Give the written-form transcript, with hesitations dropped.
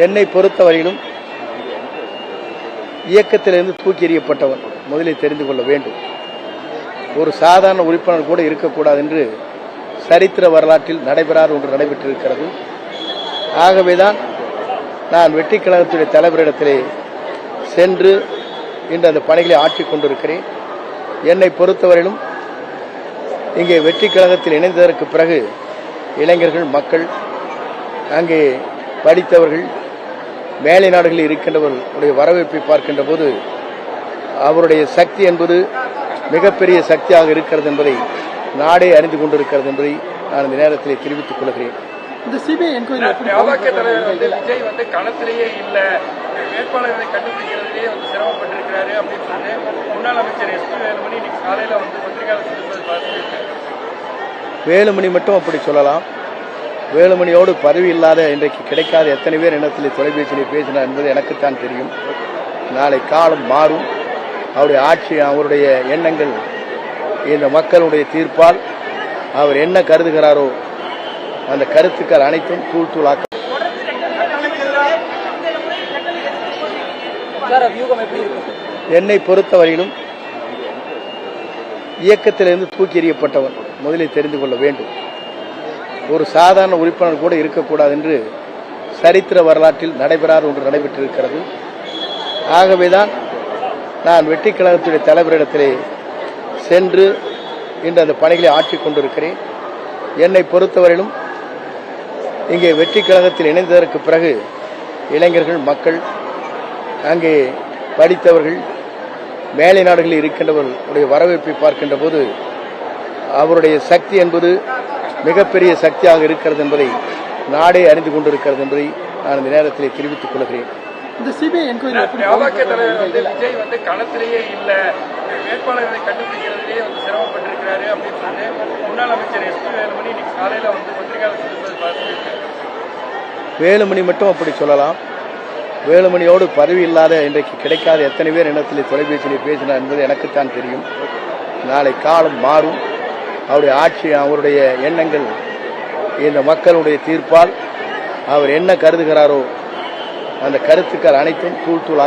என்னை பொறுத்தவரையிலும் இயக்கத்திலிருந்து தூக்கி எறியப்பட்டவன் முதலில் தெரிந்து கொள்ள வேண்டும். ஒரு சாதாரண உறுப்பினர் கூட இருக்கக்கூடாது என்று சரித்திர வரலாற்றில் நடைபெறாத ஒன்று நடைபெற்றிருக்கிறது. ஆகவேதான் நான் வெற்றி கழகத்துடைய தலைவரிடத்திலே சென்று இன்று அந்த பணிகளை ஆற்றிக் கொண்டிருக்கிறேன். என்னை பொறுத்தவரையிலும் இங்கே வெற்றி கழகத்தில் இணைந்ததற்கு பிறகு இளைஞர்கள், மக்கள், அங்கே படித்தவர்கள், மேலை நாடுகளில் இருக்கின்றவர்களுடைய வரவேற்பை பார்க்கின்ற போது அவருடைய சக்தி என்பது மிகப்பெரிய சக்தியாக இருக்கிறது என்பதை நாடே அறிந்து கொண்டிருக்கிறது என்பதை நான் இந்த நேரத்தில் தெரிவித்துக் கொள்கிறேன். இந்த சிபிஐ என்கொயரி விஜய் வந்து களத்திலேயே இல்ல, வேட்பாளர்களை கண்டுபிடிக்கிறதுலேயே வந்து சிரமப்பட்டிருக்கிறாரு அப்படின்னு சொல்லி முன்னாள் அமைச்சர் எஸ்பி வேலுமணி இன்னைக்கு காலையில வந்து பத்திரிகையாளர் சொல்லுவது பார்த்து. வேலுமணி மட்டும் அப்படி சொல்லலாம். வேலுமணியோடு பதவி இல்லாத இன்றைக்கு கிடைக்காத எத்தனை பேர் இடத்தில் தொலைபேசியில் பேசினார் என்பது எனக்குத்தான் தெரியும். நாளை காலம் மாறும். அவருடைய ஆட்சி, அவருடைய எண்ணங்கள் இந்த மக்களுடைய தீர்ப்பால் அவர் என்ன கருதுகிறாரோ அந்த கருத்துக்கள் அனைத்தும் தூள் தூளாக்க. என்னை பொறுத்தவரையிலும் இயக்கத்திலிருந்து தூக்கி எறியப்பட்டவன் முதலில் தெரிந்து கொள்ள வேண்டும். ஒரு சாதாரண உறுப்பினர் கூட இருக்கக்கூடாது என்று சரித்திர வரலாற்றில் நடைபெறாத ஒன்று நடைபெற்றிருக்கிறது. ஆகவேதான் நான் வெற்றி கழகத்துடைய தலைவரிடத்திலே சென்று இன்று அந்த பணிகளை ஆற்றிக் கொண்டிருக்கிறேன். என்னை பொறுத்தவரையிலும் இங்கே வெற்றி கழகத்தில் இணைந்ததற்கு பிறகு இளைஞர்கள், மக்கள், அங்கே படித்தவர்கள், மேலை நாடுகளில் இருக்கின்றவர்களுடைய வரவேற்பை பார்க்கின்ற போது அவருடைய சக்தி என்பது மிகப்பெரிய சக்தியாக இருக்கிறது என்பதை நாடே அறிந்து கொண்டிருக்கிறது என்பதை நான் இந்த நேரத்தில் தெரிவித்துக் கொள்கிறேன். இந்த சிபிஐ என்கொயரி விஜய் வந்து களத்திலேயே இல்ல, வேட்பாளர்களை கண்டுபிடிக்கிறதுலேயே வந்து சிரமப்பட்டிருக்கிறாரு அப்படின்னு சொல்லி முன்னாள் அமைச்சர் எஸ்பி வேலுமணி இன்னைக்கு காலையில வந்து பத்திரிகையாளர் சொல்லுவது பார்த்து. வேலுமணி மட்டும் அப்படி சொல்லலாம். வேலுமணியோடு பதவி இல்லாத இன்றைக்கு கிடைக்காத எத்தனை பேர் இடத்தில் தொலைபேசியில் பேசினார் என்பது எனக்குத்தான் தெரியும். நாளை காலம் மாறும். அவருடைய ஆட்சி, அவருடைய எண்ணங்கள் இந்த மக்களுடைய தீர்ப்பால் அவர் என்ன கருதுகிறாரோ அந்த கருத்துக்கள் அனைத்தும் தூள் தூளாக்க.